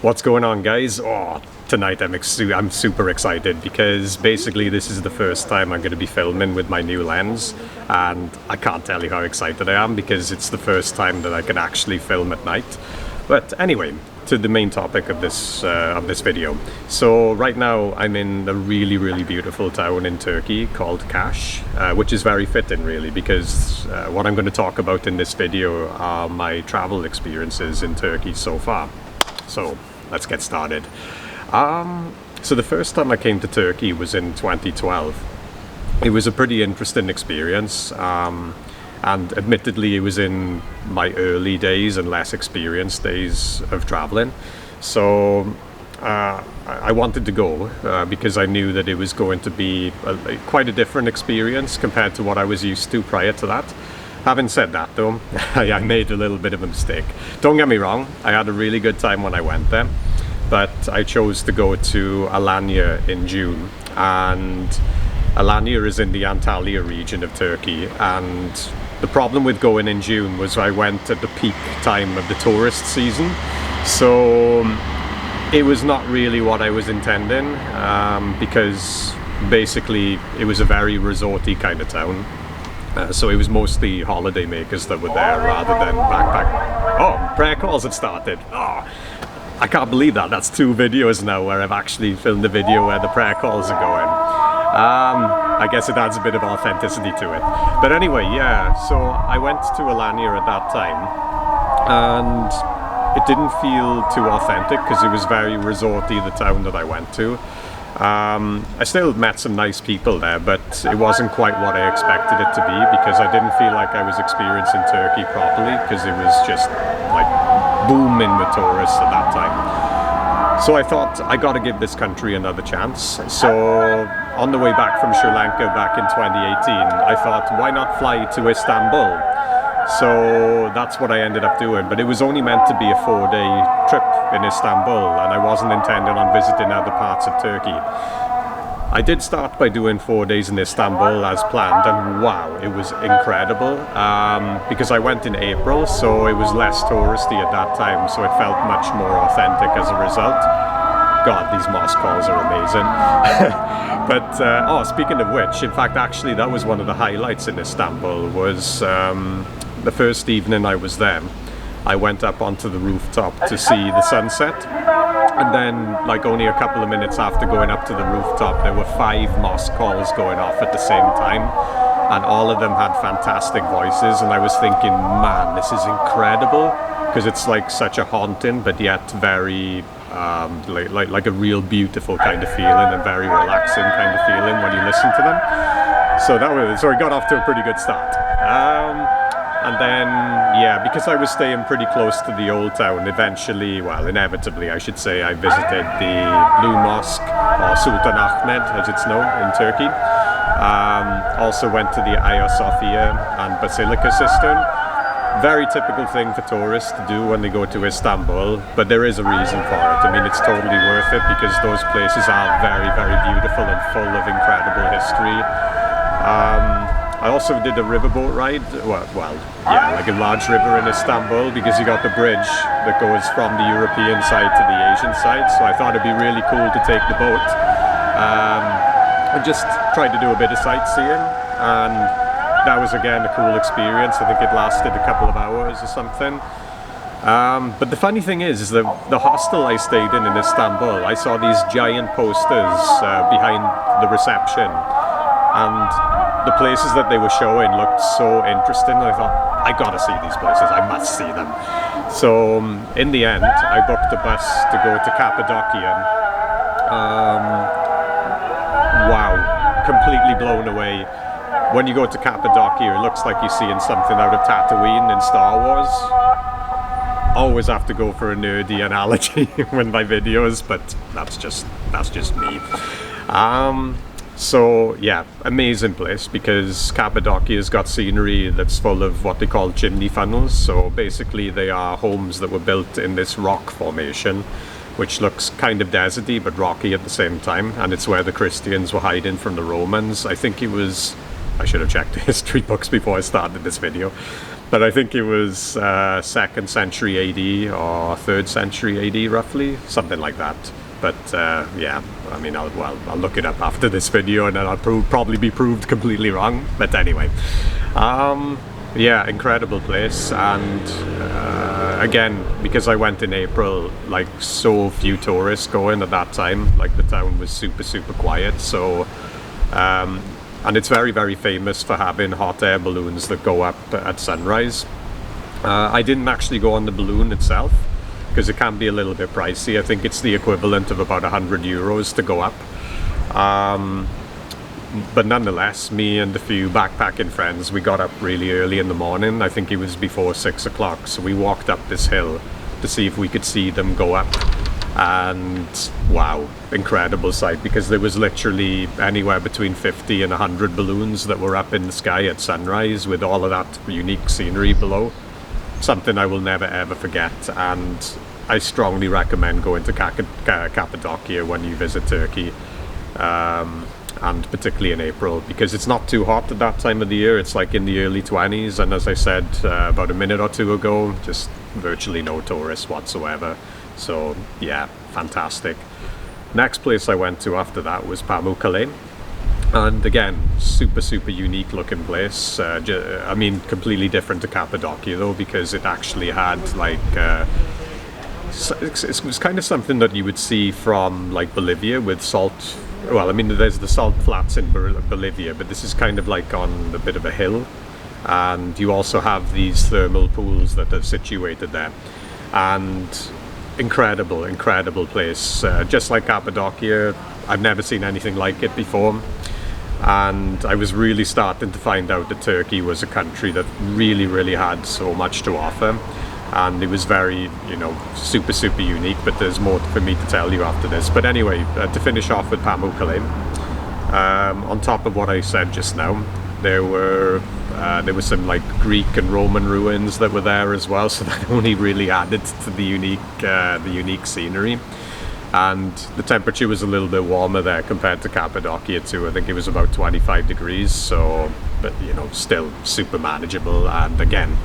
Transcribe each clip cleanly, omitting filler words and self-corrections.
What's going on, guys? Tonight I'm super excited because basically this is the first time I'm going to be filming with my new lens, and I can't tell you how excited I am because it's the first time that I can actually film at night. But anyway, to the main topic of this video. So right now I'm in a really beautiful town in Turkey called Kaş, which is very fitting really because what I'm going to talk about in this video are my travel experiences in Turkey so far. So let's get started. So the first time I came to Turkey was in 2012. It was a pretty interesting experience, and admittedly it was in my early days and less experienced days of traveling. So I wanted to go because I knew that it was going to be quite a different experience compared to what I was used to prior to that. Having said that though, I made a little bit of a mistake. Don't get me wrong, I had a really good time when I went there, but I chose to go to Alanya in June, and Alanya is in the Antalya region of Turkey, and the problem with going in June was I went at the peak time of the tourist season, so it was not really what I was intending, because basically it was a very resorty kind of town. So it was mostly holiday makers that were there rather than backpack. Oh, prayer calls have started. Oh, I can't believe that. That's 2 videos now where I've actually filmed a video where the prayer calls are going. I guess it adds a bit of authenticity to it. But anyway, yeah, so I went to Alanya at that time, and it didn't feel too authentic because it was very resorty, the town that I went to. I still met some nice people there, but it wasn't quite what I expected it to be because I didn't feel like I was experiencing Turkey properly because it was just like booming with tourists at that time. So I thought I got to give this country another chance. So on the way back from Sri Lanka back in 2018, I thought, why not fly to Istanbul? So that's what I ended up doing, but it was only meant to be a 4-day trip in Istanbul, and I wasn't intending on visiting other parts of Turkey. I did start by doing 4 days in Istanbul as planned, and wow, it was incredible, because I went in April, so it was less touristy at that time, so it felt much more authentic as a result. God, these mosque calls are amazing. But speaking of which, in fact, actually that was one of the highlights in Istanbul was the first evening I was there. I went up onto the rooftop to see the sunset, and then like only a couple of minutes after going up to the rooftop there were 5 mosque calls going off at the same time, and all of them had fantastic voices, and I was thinking, man, this is incredible, because it's like such a haunting but yet very like a real beautiful kind of feeling and very relaxing kind of feeling when you listen to them. So it got off to a pretty good start. And then, yeah, because I was staying pretty close to the old town, inevitably I should say, I visited the Blue Mosque, or Sultan Ahmed as it's known in Turkey. Also went to the Hagia Sophia and Basilica Cistern. Very typical thing for tourists to do when they go to Istanbul, but there is a reason for it. I mean, it's totally worth it because those places are very beautiful and full of incredible history. I also did a riverboat ride, like a large river in Istanbul, because you got the bridge that goes from the European side to the Asian side, so I thought it'd be really cool to take the boat and just try to do a bit of sightseeing, and that was again a cool experience. I think it lasted a couple of hours or something. But the funny thing is that the hostel I stayed in Istanbul, I saw these giant posters behind the reception, and the places that they were showing looked so interesting. I thought, I gotta see these places, I must see them. So in the end, I booked a bus to go to Cappadocia. Wow, completely blown away. When you go to Cappadocia, it looks like you're seeing something out of Tatooine in Star Wars. Always have to go for a nerdy analogy with my videos, but that's just me. So yeah, amazing place because Cappadocia's got scenery that's full of what they call chimney funnels. So basically they are homes that were built in this rock formation, which looks kind of deserty but rocky at the same time, and it's where the Christians were hiding from the Romans. I think it was, I should have checked the history books before I started this video. But I think it was 2nd century AD or 3rd century AD, roughly, something like that. But yeah, I mean, I'll look it up after this video, and then I'll probably be proved completely wrong. But anyway, yeah, incredible place. And again, because I went in April, like so few tourists going at that time, like the town was super quiet. So and it's very famous for having hot air balloons that go up at sunrise. I didn't actually go on the balloon itself because it can be a little bit pricey. I think it's the equivalent of about €100 to go up. But nonetheless, me and a few backpacking friends, we got up really early in the morning. I think it was before 6 o'clock. So we walked up this hill to see if we could see them go up. And wow, incredible sight, because there was literally anywhere between 50 and 100 balloons that were up in the sky at sunrise with all of that unique scenery below. Something I will never ever forget, and I strongly recommend going to Cappadocia when you visit Turkey, and particularly in April, because it's not too hot at that time of the year. It's like in the early 20s, and as I said about a minute or two ago, just virtually no tourists whatsoever. So yeah, fantastic. Next place I went to after that was Pamukkale, and again, super unique looking place. I mean, completely different to Cappadocia though, because it actually had like it was kind of something that you would see from like Bolivia with salt. Well, I mean, there's the salt flats in Bolivia, but this is kind of like on a bit of a hill, and you also have these thermal pools that are situated there, and incredible place. Just like Cappadocia, I've never seen anything like it before, and I was really starting to find out that Turkey was a country that really had so much to offer, and it was very, you know, super super unique. But there's more for me to tell you after this. But anyway, to finish off with Pamukkale, on top of what I said just now, there were some like Greek and Roman ruins that were there as well, so that only really added to the unique scenery. And the temperature was a little bit warmer there compared to Cappadocia too. I think it was about 25 degrees, so, but you know, still super manageable. And again,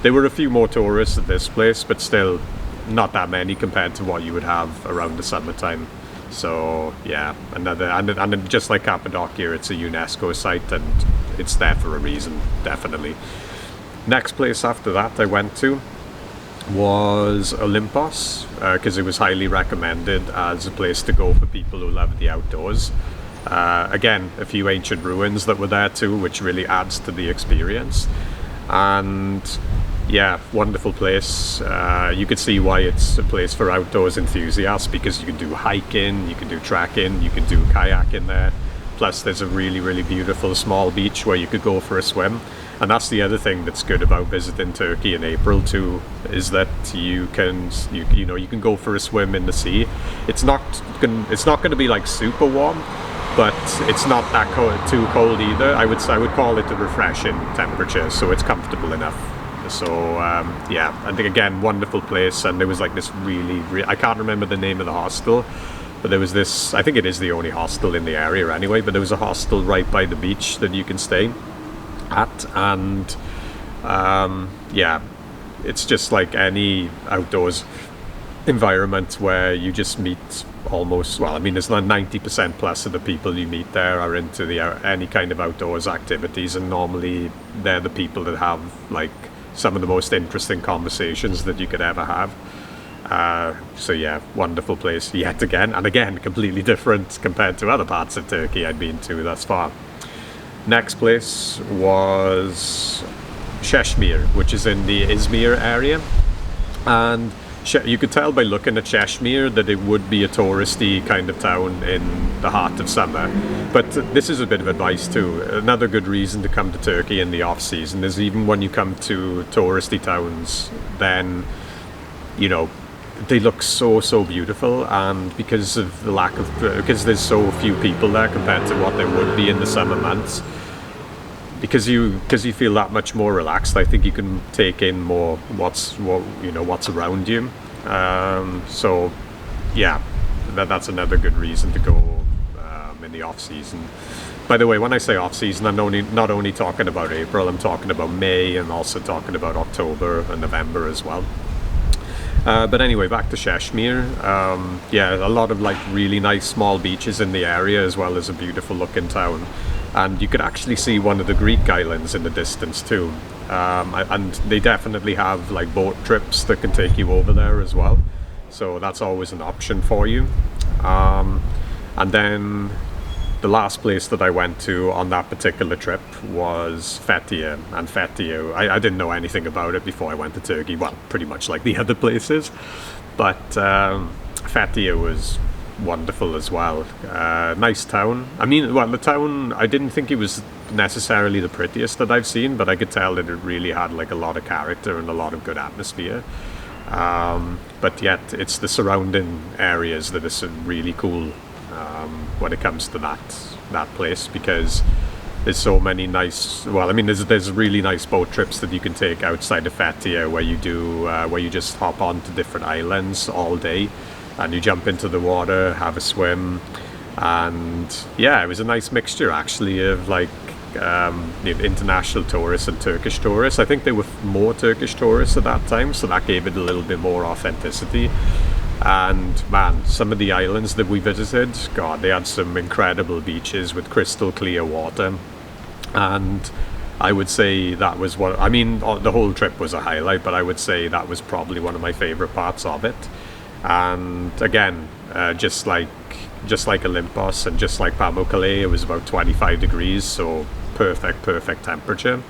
there were a few more tourists at this place, but still not that many compared to what you would have around the summertime. So yeah, and just like Cappadocia, it's a UNESCO site, and it's there for a reason, definitely. Next place after that I went to was Olympos, because it was highly recommended as a place to go for people who love the outdoors. Again, a few ancient ruins that were there too, which really adds to the experience. And yeah, wonderful place. You could see why it's a place for outdoors enthusiasts, because you can do hiking, you can do trekking, you can do kayaking there. Plus there's a really beautiful small beach where you could go for a swim. And that's the other thing that's good about visiting Turkey in April too, is that you can go for a swim in the sea. It's not going to be like super warm, but it's not that too cold either. I would call it a refreshing temperature, so it's comfortable enough. So yeah, I think again, wonderful place. And there was like this really I can't remember the name of the hostel, but there was this, I think it is the only hostel in the area anyway, but there was a hostel right by the beach that you can stay at. And yeah, it's just like any outdoors environment where you just meet almost, well, I mean, there's like 90% plus of the people you meet there are into any kind of outdoors activities, and normally they're the people that have like some of the most interesting conversations that you could ever have. So yeah, wonderful place yet again, and again, completely different compared to other parts of Turkey I'd been to thus far. Next place was Cheshire, which is in the Izmir area, and you could tell by looking at Cheshire that it would be a touristy kind of town in the heart of summer. But this is a bit of advice too. Another good reason to come to Turkey in the off season is, even when you come to touristy towns, then you know they look so beautiful, and because of the because there's so few people there compared to what there would be in the summer months, because you feel that much more relaxed, I think you can take in more what's around you. So yeah, that's another good reason to go in the off season. By the way, when I say off season, I'm not only talking about April, I'm talking about May and also talking about October and November as well. But anyway, back to Cheshire. Yeah, a lot of like really nice small beaches in the area, as well as a beautiful looking town. And you could actually see one of the Greek islands in the distance too. And they definitely have like boat trips that can take you over there as well. So that's always an option for you. And then the last place that I went to on that particular trip was Fethiye. And Fethiye, I didn't know anything about it before I went to Turkey. Well, pretty much like the other places. But Fethiye was wonderful as well. Nice town. I mean, well, the town, I didn't think it was necessarily the prettiest that I've seen, but I could tell that it really had like a lot of character and a lot of good atmosphere. But yet it's the surrounding areas that are really cool when it comes to that place, because there's so many nice, well, I mean, there's really nice boat trips that you can take outside of Fethiye where you just hop onto different islands all day and you jump into the water, have a swim. And yeah, it was a nice mixture actually of like international tourists and Turkish tourists. I think there were more Turkish tourists at that time, so that gave it a little bit more authenticity. And man, some of the islands that we visited, God, they had some incredible beaches with crystal clear water. And I would say that was what, I mean, the whole trip was a highlight, but I would say that was probably one of my favorite parts of it. And again, just like Olympos and just like Pamukkale, it was about 25 degrees, so perfect temperature.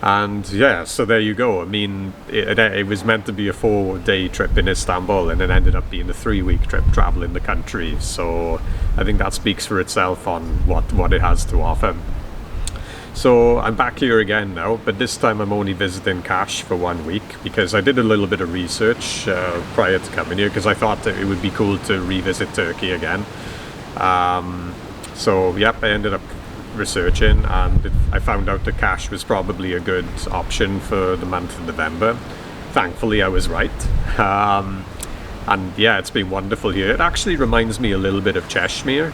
And yeah, so there you go. I mean, it was meant to be a 4-day trip in Istanbul, and it ended up being a 3-week trip traveling the country. So I think that speaks for itself on what it has to offer. So I'm back here again now, but this time I'm only visiting Kaş for 1 week, because I did a little bit of research prior to coming here, because I thought that it would be cool to revisit Turkey again. So yep, I ended up researching, and I found out that Kaş was probably a good option for the month of November. Thankfully I was right. And yeah, it's been wonderful here. It actually reminds me a little bit of Cheshire,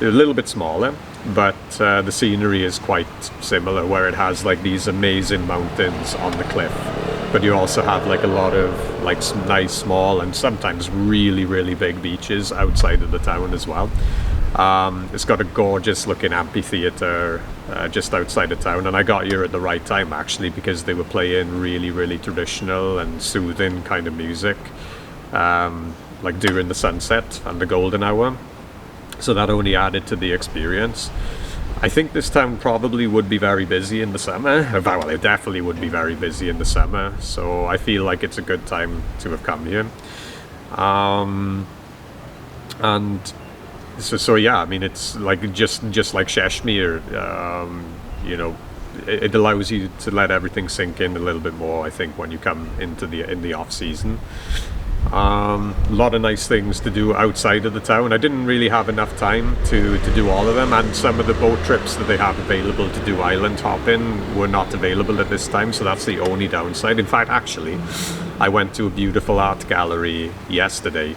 a little bit smaller, but the scenery is quite similar, where it has like these amazing mountains on the cliff, but you also have like a lot of like some nice small and sometimes really big beaches outside of the town as well. It's got a gorgeous looking amphitheater just outside of town, and I got here at the right time actually, because they were playing really traditional and soothing kind of music like during the sunset and the golden hour, so that only added to the experience. I think this town probably would be very busy in the summer. Well, it definitely would be very busy in the summer, so I feel like it's a good time to have come here. And so yeah, I mean, it's like just like Cheshire, you know, it allows you to let everything sink in a little bit more, I think, when you come into in the off season. A lot of nice things to do outside of the town. I didn't really have enough time to do all of them, and some of the boat trips that they have available to do island hopping were not available at this time, so that's the only downside. In fact, actually, I went to a beautiful art gallery yesterday.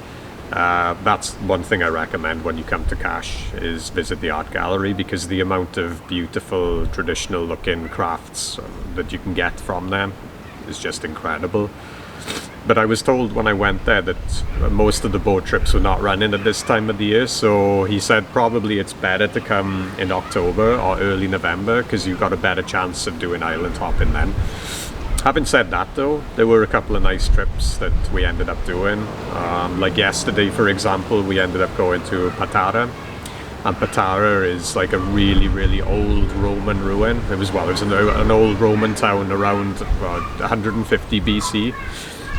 That's one thing I recommend when you come to Kaş, is visit the art gallery, because the amount of beautiful traditional looking crafts that you can get from them is just incredible. But I was told when I went there that most of the boat trips were not running at this time of the year, so he said probably it's better to come in October or early November, because you've got a better chance of doing island hopping then. Having said that though, there were a couple of nice trips that we ended up doing. Like yesterday, for example, we ended up going to Patara. And Patara is like a really old Roman ruin. It was an old Roman town around 150 BC.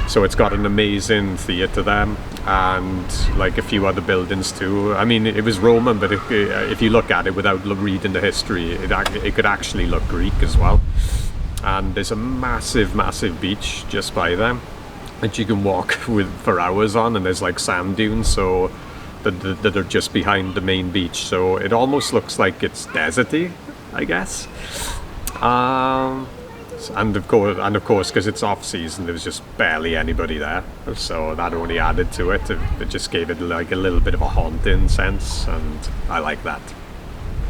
So it's got an amazing theatre there, and like a few other buildings too. I mean, it was Roman, but if you look at it without reading the history, it could actually look Greek as well. And there's a massive beach just by there that you can walk for hours on, and there's like sand dunes so that are just behind the main beach, so it almost looks like it's deserty, I guess. And of course, because it's off season, there was just barely anybody there, so that only added to it. It just gave it like a little bit of a haunting sense, and I like that.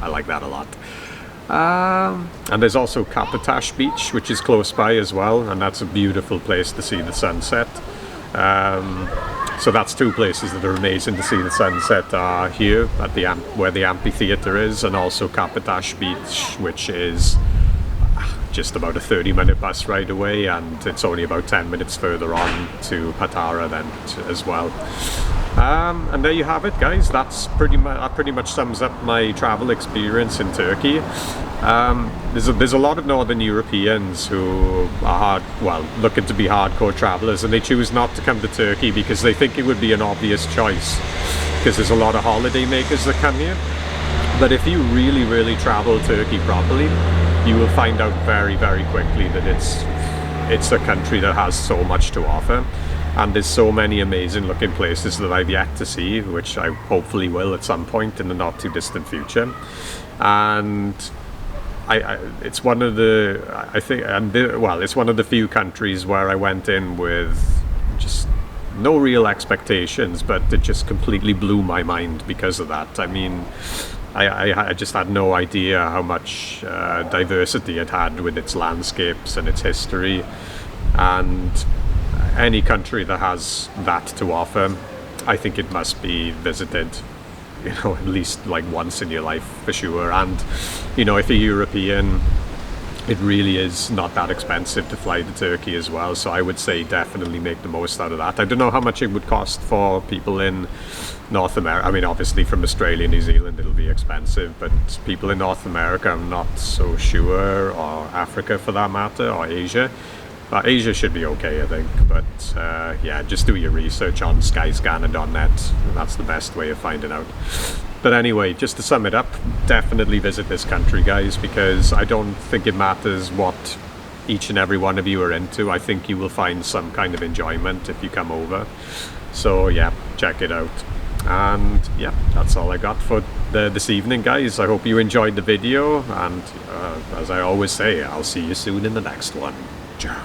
I like that a lot. And there's also Kapatash Beach, which is close by as well, and that's a beautiful place to see the sunset. So that's two places that are amazing to see the sunset, here at the where the amphitheater is, and also Kapatash Beach, which is just about a 30-minute bus ride away, and it's only about 10 minutes further on to Patara then as well. And there you have it, guys. That pretty much sums up my travel experience in Turkey. There's a lot of Northern Europeans who are looking to be hardcore travelers, and they choose not to come to Turkey because they think it would be an obvious choice, because there's a lot of holiday makers that come here. But if you really travel Turkey properly, you will find out very quickly that it's a country that has so much to offer, and there's so many amazing looking places that I've yet to see, which I hopefully will at some point in the not too distant future. And it's one of the it's one of the few countries where I went in with just no real expectations, but it just completely blew my mind because of that. I mean, I just had no idea how much diversity it had with its landscapes and its history, and any country that has that to offer, I think it must be visited, at least like once in your life for sure. And if you're European, it really is not that expensive to fly to Turkey as well, so I would say definitely make the most out of that. I don't know how much it would cost for people in North America. I mean, obviously from Australia, New Zealand, it'll be expensive, but people in North America, I'm not so sure, or Africa for that matter, or Asia. Asia should be okay, I think, but just do your research on skyscanner.net. That's the best way of finding out. But anyway, just to sum it up, definitely visit this country, guys, because I don't think it matters what each and every one of you are into. I think you will find some kind of enjoyment if you come over. So yeah, check it out. And yeah, that's all I got for this evening, guys. I hope you enjoyed the video, and as I always say, I'll see you soon in the next one. Ciao.